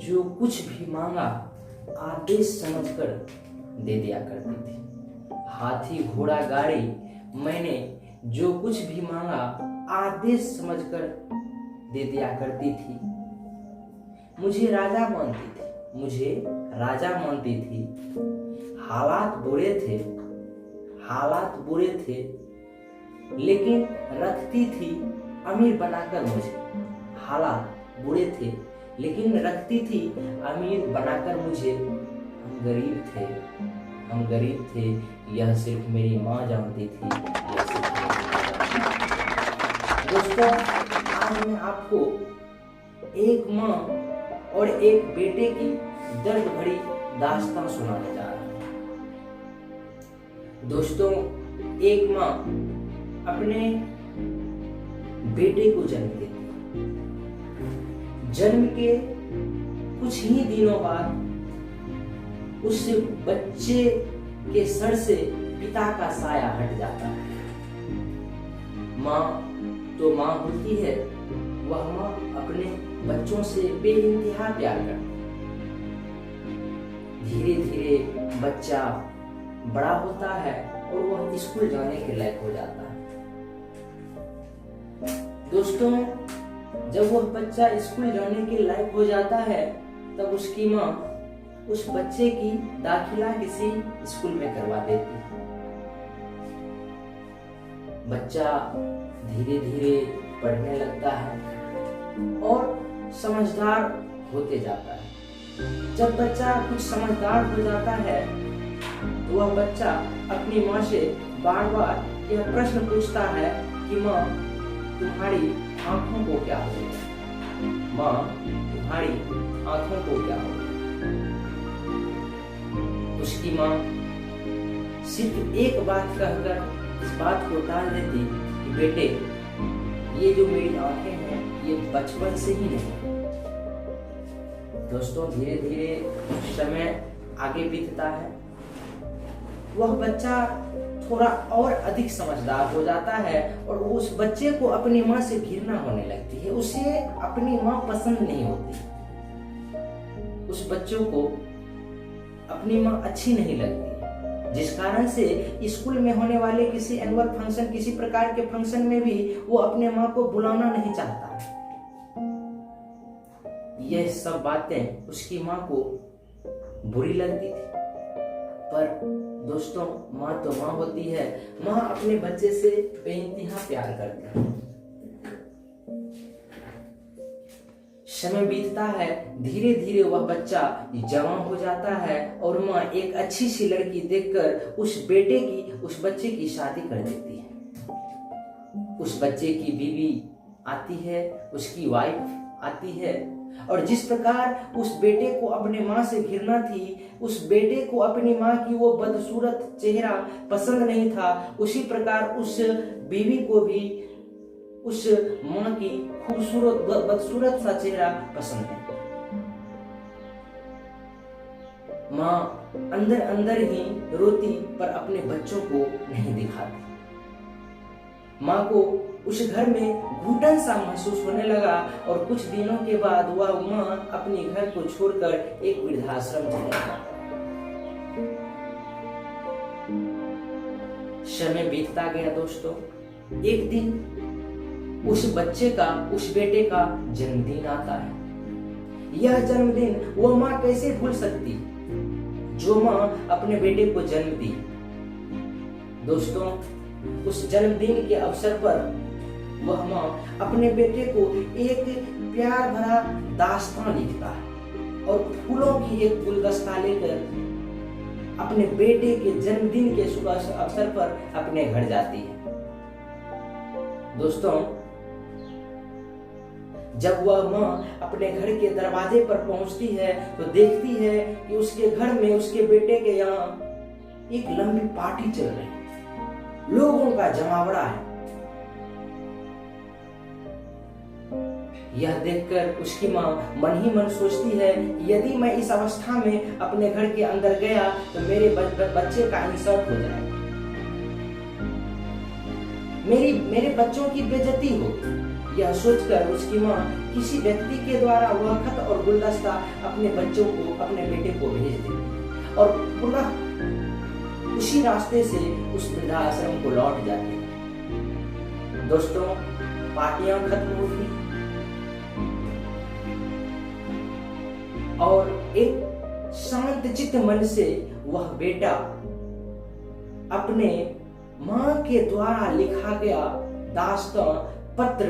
जो कुछ भी मांगा आदेश समझकर दे दिया करती थी। हाथी घोड़ा गाड़ी मैंने जो कुछ भी मांगा आदेश समझकर दे दिया करती थी। मुझे राजा मानती थी। हालात बुरे थे लेकिन रखती थी अमीर बनाकर मुझे। हालात बुरे थे लेकिन रखती थी अमीर बनाकर मुझे। हम गरीब थे यह सिर्फ मेरी माँ जानती थी। दोस्तों, आज मैं आपको एक माँ और एक बेटे की दर्द भरी दास्तां सुनाने जा रहा हूँ। दोस्तों, एक माँ अपने बेटे को जन्म देती। जन्म के कुछ ही दिनों बाद उस बच्चे के सर से पिता का साया हट जाता है। माँ तो माँ होती है, वह माँ अपने बच्चों से बेइंतहा प्यार करती है। धीरे धीरे बच्चा बड़ा होता है और वह स्कूल जाने के लायक हो जाता है। दोस्तों, जब वह बच्चा स्कूल जाने के लायक हो जाता है तब उसकी माँ उस बच्चे की दाखिला किसी स्कूल में करवा देती है। बच्चा धीरे धीरे पढ़ने लगता है और समझदार होते जाता है। जब बच्चा कुछ समझदार हो जाता है तो वह बच्चा अपनी माँ से बार बार यह प्रश्न पूछता है कि माँ, तुम्हारी आंखों को क्या हो गया? माँ, तुम्हारी आंखों को क्या हो गया? उसकी माँ सिर्फ एक बात कहकर इस बात को टाल देती कि बेटे, ये जो मेरी आंखें हैं ये बचपन से ही नहीं। दोस्तों, धीरे धीरे समय आगे बीतता है। वह बच्चा थोड़ा और अधिक समझदार हो जाता है और उस बच्चे को अपनी माँ से घृणा होने लगती है। उसे अपनी माँ पसंद नहीं होती। उस बच्चों को अपनी माँ अच्छी नहीं लगती, जिस कारण से स्कूल में होने वाले किसी एनुअल फंक्शन, किसी प्रकार के फंक्शन में भी वो अपने माँ को बुलाना नहीं चाहता। यह सब बातें उसकी माँ को बुरी लगती थी। पर दोस्तों, माँ तो माँ होती है। माँ अपने बच्चे से बेइंतहा प्यार करती है। समय बीतता है, धीरे धीरे वह बच्चा जवान हो जाता है और माँ एक अच्छी सी लड़की देखकर उस बच्चे की शादी कर देती है। उस बच्चे की बीवी आती है, उसकी वाइफ आती है और जिस प्रकार उस बेटे को अपने माँ से घृणा थी, उस बेटे को अपनी माँ की वो बदसूरत चेहरा पसंद नहीं था, उसी प्रकार उस बीवी को भी उस माँ की खूबसूरत बदसूरत सा चेहरा पसंद है। माँ अंदर अंदर ही रोती पर अपने बच्चों को नहीं दिखाती। माँ को उस घर में घुटन सा महसूस होने लगा और कुछ दिनों के बाद वह माँ अपने घर को छोड़कर एक वृद्धाश्रम चले गई। समय बीतता गया दोस्तों। एक दिन उस बेटे का जन्मदिन आता है। यह जन्मदिन वो माँ कैसे भूल सकती जो माँ अपने बेटे को जन्म दी। दोस्तों, उस जन्मदिन के अवसर पर वह माँ अपने बेटे को एक प्यार भरा दास्तां लिखता है और फूलों की एक गुलदस्ता लेकर अपने बेटे के जन्मदिन के शुभ अवसर पर अपने घर जाती है। दोस्तों, जब वह माँ अपने घर के दरवाजे पर पहुंचती है तो देखती है कि उसके घर में उसके बेटे के यहाँ एक लंबी पार्टी चल रही है, लोगों का जमावड़ा है। यह देखकर उसकी माँ मन ही मन सोचती है, यदि मैं इस अवस्था में अपने घर के अंदर गया तो मेरे बच्चे का इंसल्ट हो जाएगा, मेरे बच्चों की बेइज्जती हो। यह सोचकर उसकी माँ किसी व्यक्ति के द्वारा वह खत और गुलदस्ता अपने बच्चों को, अपने बेटे को भेज देती और पुनः उसी रास्ते से उस वृद्धाश्रम को लौट जाती। दोस्तों, पार्टियां खत्म हुई और एक शांत चित्त मन से वह बेटा अपने मां के द्वारा लिखा गया दास्तां पत्र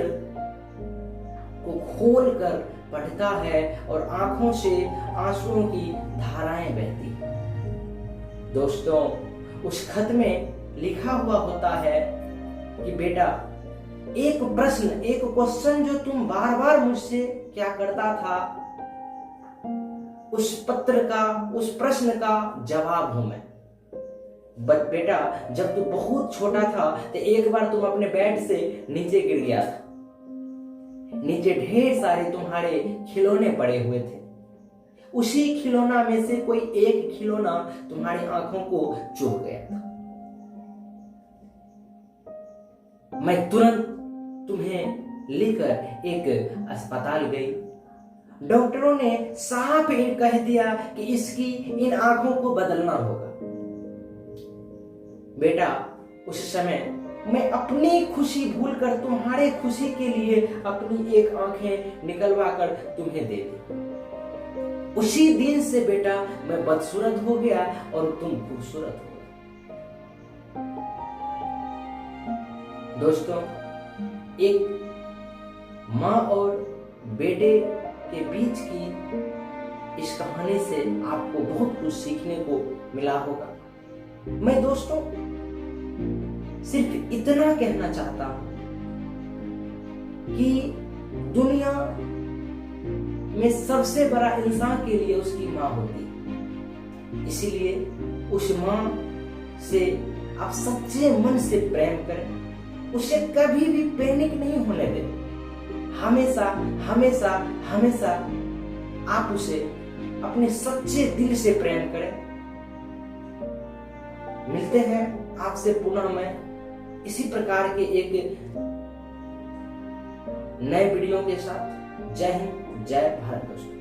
को खोलकर पढ़ता है और आंखों से आंसुओं की धाराएं बहती। दोस्तों, उस खत में लिखा हुआ होता है कि बेटा, एक क्वेश्चन जो तुम बार बार मुझसे क्या करता था, उस पत्र का, उस प्रश्न का जवाब हूं मैं। बेटा, जब तू बहुत छोटा था तो एक बार तुम अपने बेड से नीचे गिर गया था। नीचे ढेर सारे तुम्हारे खिलौने पड़े हुए थे। उसी खिलौना में से कोई एक खिलौना तुम्हारी आंखों को चुभ गया था। मैं तुरंत तुम्हें लेकर एक अस्पताल गई। डॉक्टरों ने साफ कह दिया कि इसकी इन आंखों को बदलना होगा। बेटा, उस समय मैं अपनी खुशी भूलकर तुम्हारे खुशी के लिए अपनी एक आंखें निकलवा कर तुम्हें दे दी। उसी दिन से बेटा मैं बदसूरत हो गया और तुम खूबसूरत हो गए। दोस्तों, एक माँ और बेटे के बीच की इस कहानी से आपको बहुत कुछ सीखने को मिला होगा। मैं दोस्तों सिर्फ इतना कहना चाहता हूं कि दुनिया में सबसे बड़ा इंसान के लिए उसकी माँ होती है। इसीलिए उस माँ से आप सच्चे मन से प्रेम करें। उसे कभी भी पैनिक नहीं होने दें। हमेशा हमेशा हमेशा आप उसे अपने सच्चे दिल से प्रेम करें। मिलते हैं आपसे पुनः मैं इसी प्रकार के एक नए वीडियो के साथ। जय हिंद, जय भारत दोस्तों।